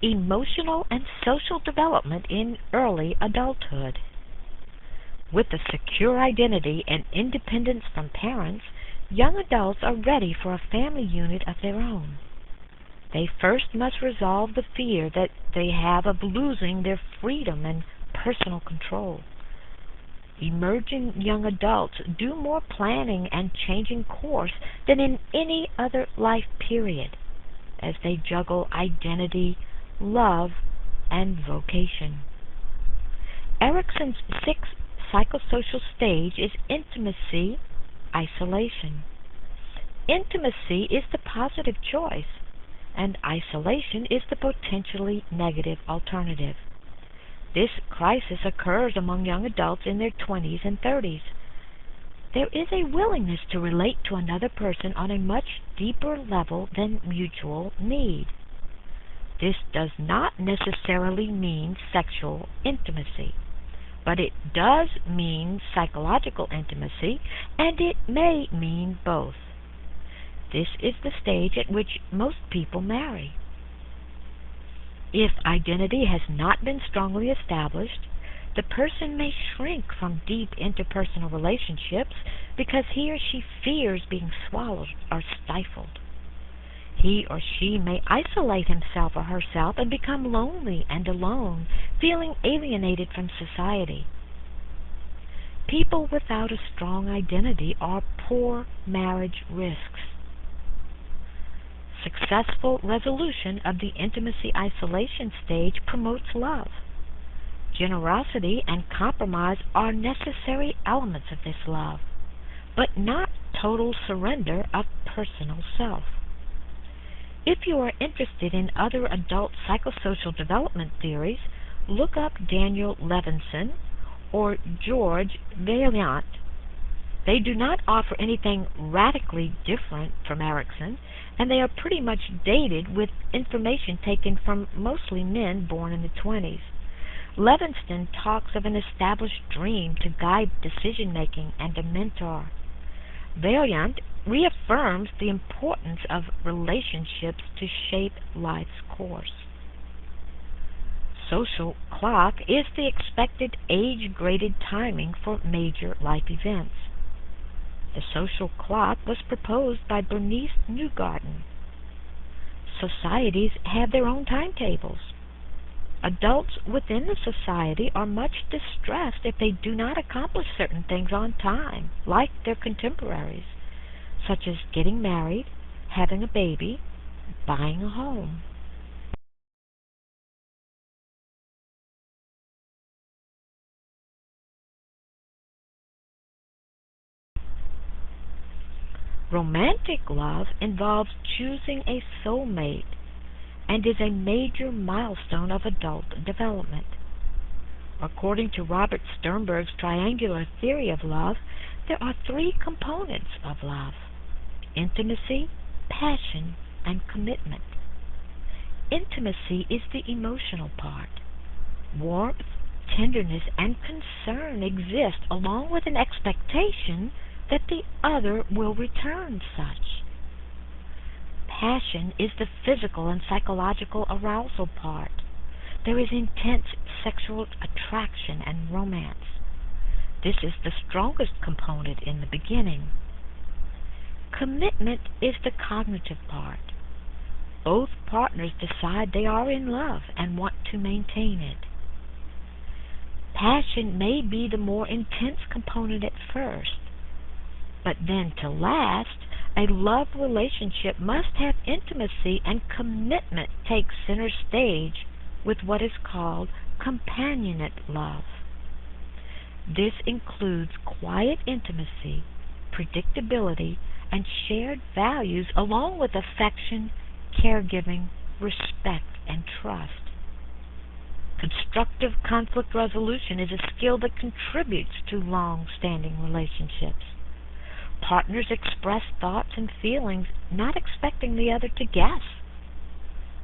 emotional and social development in early adulthood. With a secure identity and independence from parents, young adults are ready for a family unit of their own. They first must resolve the fear that they have of losing their freedom and personal control. Emerging young adults do more planning and changing course than in any other life period, as they juggle identity, love, and vocation. Erickson's sixth psychosocial stage is intimacy, isolation. Intimacy is the positive choice, and isolation is the potentially negative alternative. This crisis occurs among young adults in their 20s and 30s. There is a willingness to relate to another person on a much deeper level than mutual need. This does not necessarily mean sexual intimacy, but it does mean psychological intimacy, and it may mean both. This is the stage at which most people marry. If identity has not been strongly established, the person may shrink from deep interpersonal relationships because he or she fears being swallowed or stifled. He or she may isolate himself or herself and become lonely and alone, feeling alienated from society. People without a strong identity are poor marriage risks. Successful resolution of the intimacy-isolation stage promotes love. Generosity and compromise are necessary elements of this love, but not total surrender of personal self. If you are interested in other adult psychosocial development theories, look up Daniel Levinson or George Vaillant. They do not offer anything radically different from Erikson, and they are pretty much dated with information taken from mostly men born in the 20s. Levinson talks of an established dream to guide decision-making and a mentor. Vaillant reaffirms the importance of relationships to shape life's course. Social clock is the expected age-graded timing for major life events. The social clock was proposed by Bernice Newgarden. Societies have their own timetables. Adults within the society are much distressed if they do not accomplish certain things on time, like their contemporaries, such as getting married, having a baby, buying a home. Romantic love involves choosing a soulmate and is a major milestone of adult development. According to Robert Sternberg's triangular theory of love, there are three components of love: intimacy, passion, and commitment. Intimacy is the emotional part. Warmth, tenderness, and concern exist along with an expectation that the other will return such. Passion is the physical and psychological arousal part. There is intense sexual attraction and romance. This is the strongest component in the beginning. Commitment is the cognitive part. Both partners decide they are in love and want to maintain it. Passion may be the more intense component at first, but then to last, a love relationship must have intimacy, and commitment takes center stage with what is called companionate love. This includes quiet intimacy, predictability, and shared values, along with affection, caregiving, respect, and trust. Constructive conflict resolution is a skill that contributes to long-standing relationships. Partners express thoughts and feelings, not expecting the other to guess.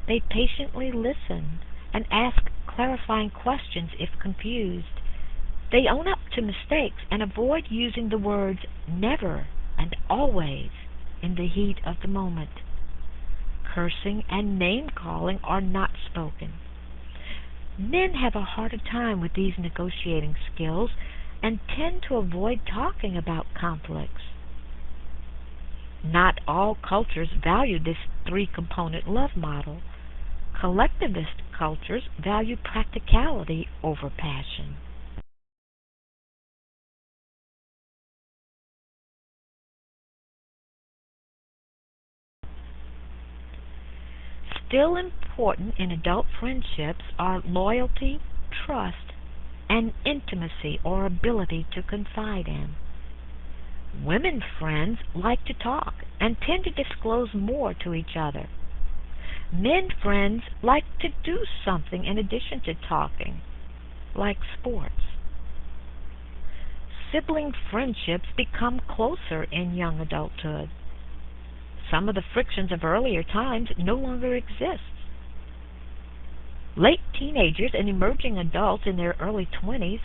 They patiently listen and ask clarifying questions if confused. They own up to mistakes and avoid using the words never and always in the heat of the moment. cursing, and name-calling are not spoken. Men have a harder time with these negotiating skills and tend to avoid talking about conflicts. Not all cultures value this three-component love model. Collectivist cultures value practicality over passion. Still important in adult friendships are loyalty, trust, and intimacy or ability to confide in. Women friends like to talk and tend to disclose more to each other. Men friends like to do something in addition to talking, like sports. Sibling friendships become closer in young adulthood. Some of the frictions of earlier times no longer exist. Late teenagers and emerging adults in their early 20s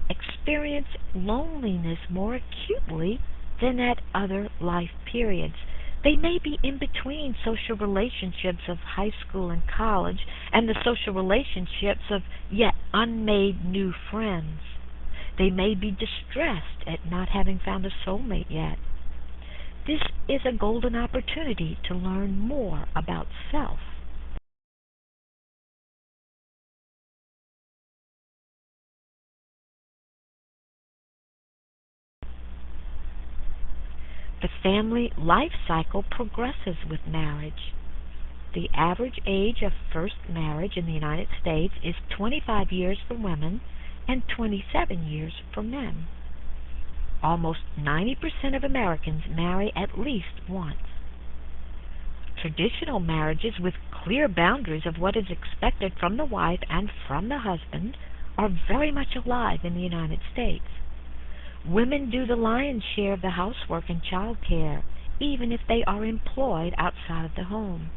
experience loneliness more acutely than at other life periods. They may be in between social relationships of high school and college and the social relationships of yet unmade new friends. They may be distressed at not having found a soulmate yet. This is a golden opportunity to learn more about self. The family life cycle progresses with marriage. The average age of first marriage in the United States is 25 years for women and 27 years for men. Almost 90% of Americans marry at least once. Traditional marriages with clear boundaries of what is expected from the wife and from the husband are very much alive in the United States. Women do the lion's share of the housework and child care, even if they are employed outside of the home.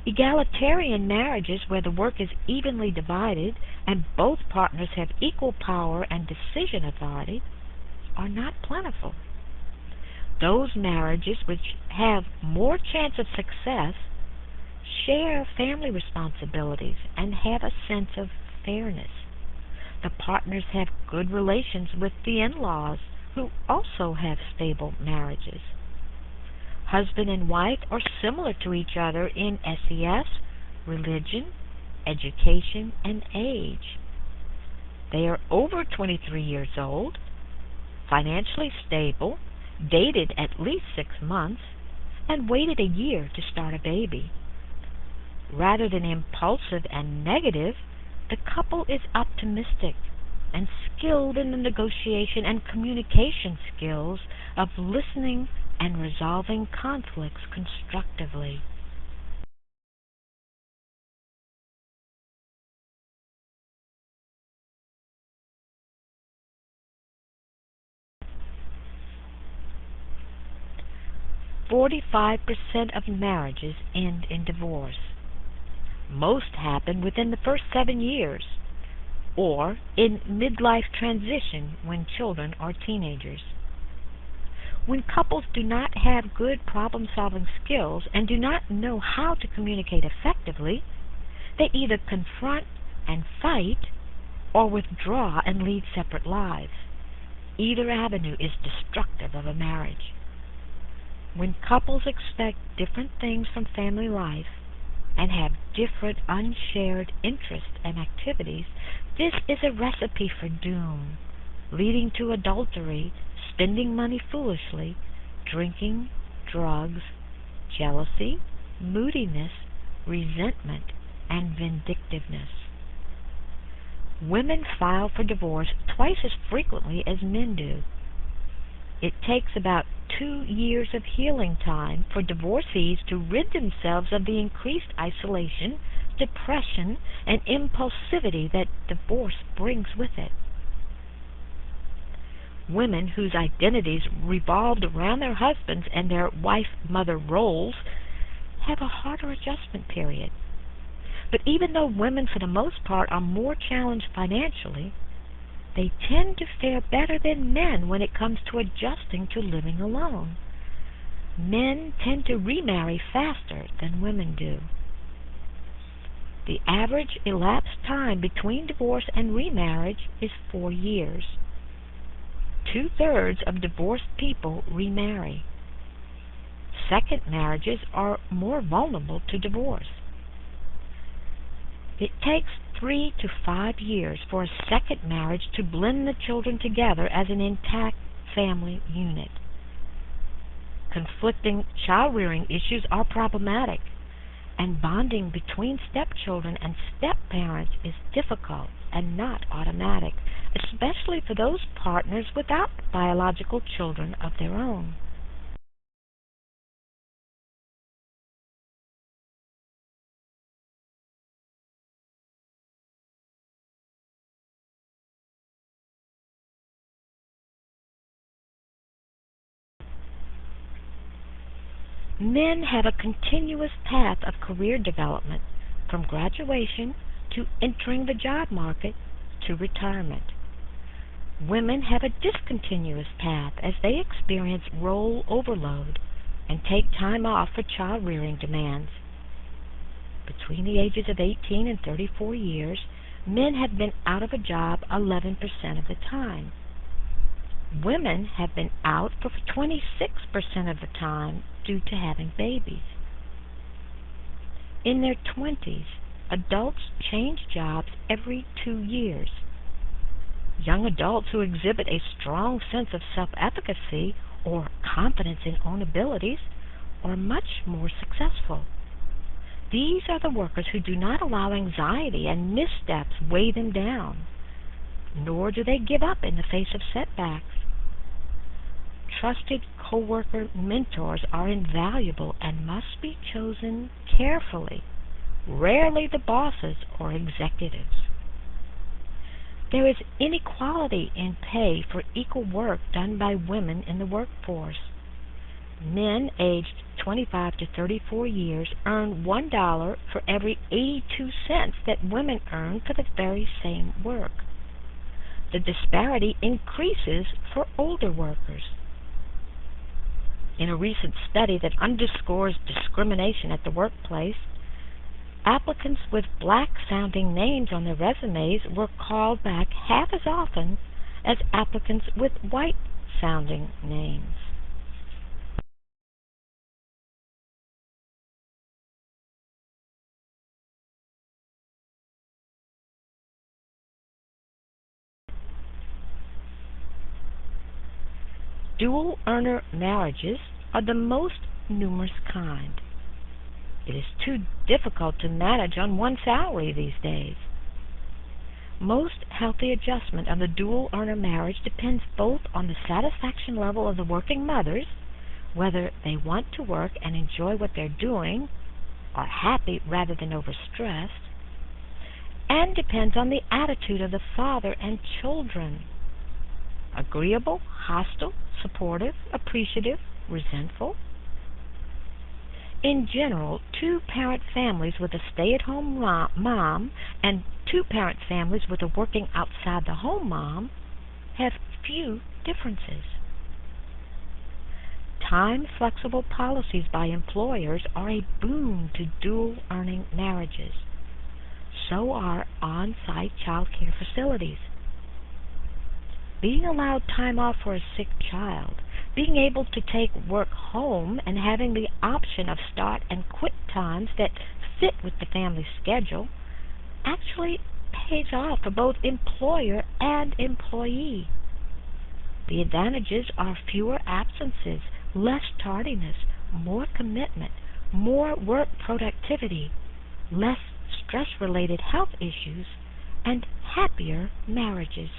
Egalitarian marriages where the work is evenly divided and both partners have equal power and decision authority are not plentiful. Those marriages which have more chance of success share family responsibilities and have a sense of fairness. The partners have good relations with the in-laws, who also have stable marriages. Husband and wife are similar to each other in SES, religion, education, and age. They are over 23 years old, financially stable, dated at least 6 months, and waited a year to start a baby. Rather than impulsive and negative, the couple is optimistic and skilled in the negotiation and communication skills of listening and resolving conflicts constructively. "45% of marriages end in divorce. Most happen within the first 7 years, or in midlife transition when children are teenagers. When couples do not have good problem-solving skills and do not know how to communicate effectively, they either confront and fight or withdraw and lead separate lives. Either avenue is destructive of a marriage. When couples expect different things from family life and have different unshared interests and activities, this is a recipe for doom, leading to adultery, spending money foolishly, drinking, drugs, jealousy, moodiness, resentment, and vindictiveness. Women file for divorce twice as frequently as men do. It takes about 2 years of healing time for divorcees to rid themselves of the increased isolation, depression, and impulsivity that divorce brings with it. Women whose identities revolved around their husbands and their wife-mother roles have a harder adjustment period. But even though women for the most part are more challenged financially, they tend to fare better than men when it comes to adjusting to living alone. Men tend to remarry faster than women do. The average elapsed time between divorce and remarriage is 4 years. 2/3 of divorced people remarry. Second marriages are more vulnerable to divorce. It takes 3 to 5 years for a second marriage to blend the children together as an intact family unit. Conflicting child-rearing issues are problematic, and bonding between stepchildren and step-parents is difficult and not automatic, especially for those partners without biological children of their own. Men have a continuous path of career development from graduation to entering the job market to retirement. Women have a discontinuous path as they experience role overload and take time off for child-rearing demands. Between the ages of 18 and 34 years, men have been out of a job 11% of the time. Women have been out for 26% of the time due to having babies. In their 20s, adults change jobs every 2 years. Young adults who exhibit a strong sense of self-efficacy or confidence in own abilities are much more successful. These are the workers who do not allow anxiety and missteps weigh them down, nor do they give up in the face of setbacks. Trusted co-worker mentors are invaluable and must be chosen carefully, rarely the bosses or executives. There is inequality in pay for equal work done by women in the workforce. Men aged 25 to 34 years earn $1 for every 82 cents that women earn for the very same work. The disparity increases for older workers. In a recent study that underscores discrimination at the workplace, applicants with black-sounding names on their resumes were called back half as often as applicants with white-sounding names. Dual-earner marriages are the most numerous kind. It is too difficult to manage on one salary these days. Most healthy adjustment of the dual-earner marriage depends both on the satisfaction level of the working mothers, whether they want to work and enjoy what they're doing, are happy rather than overstressed, and depends on the attitude of the father and children. Agreeable, hostile, supportive, appreciative, resentful. In general, two-parent families with a stay-at-home mom and two-parent families with a working outside-the-home mom have few differences. Time-flexible policies by employers are a boon to dual-earning marriages. So are on-site child care facilities. Being allowed time off for a sick child, being able to take work home, and having the option of start and quit times that fit with the family schedule actually pays off for both employer and employee. The advantages are fewer absences, less tardiness, more commitment, more work productivity, less stress-related health issues, and happier marriages.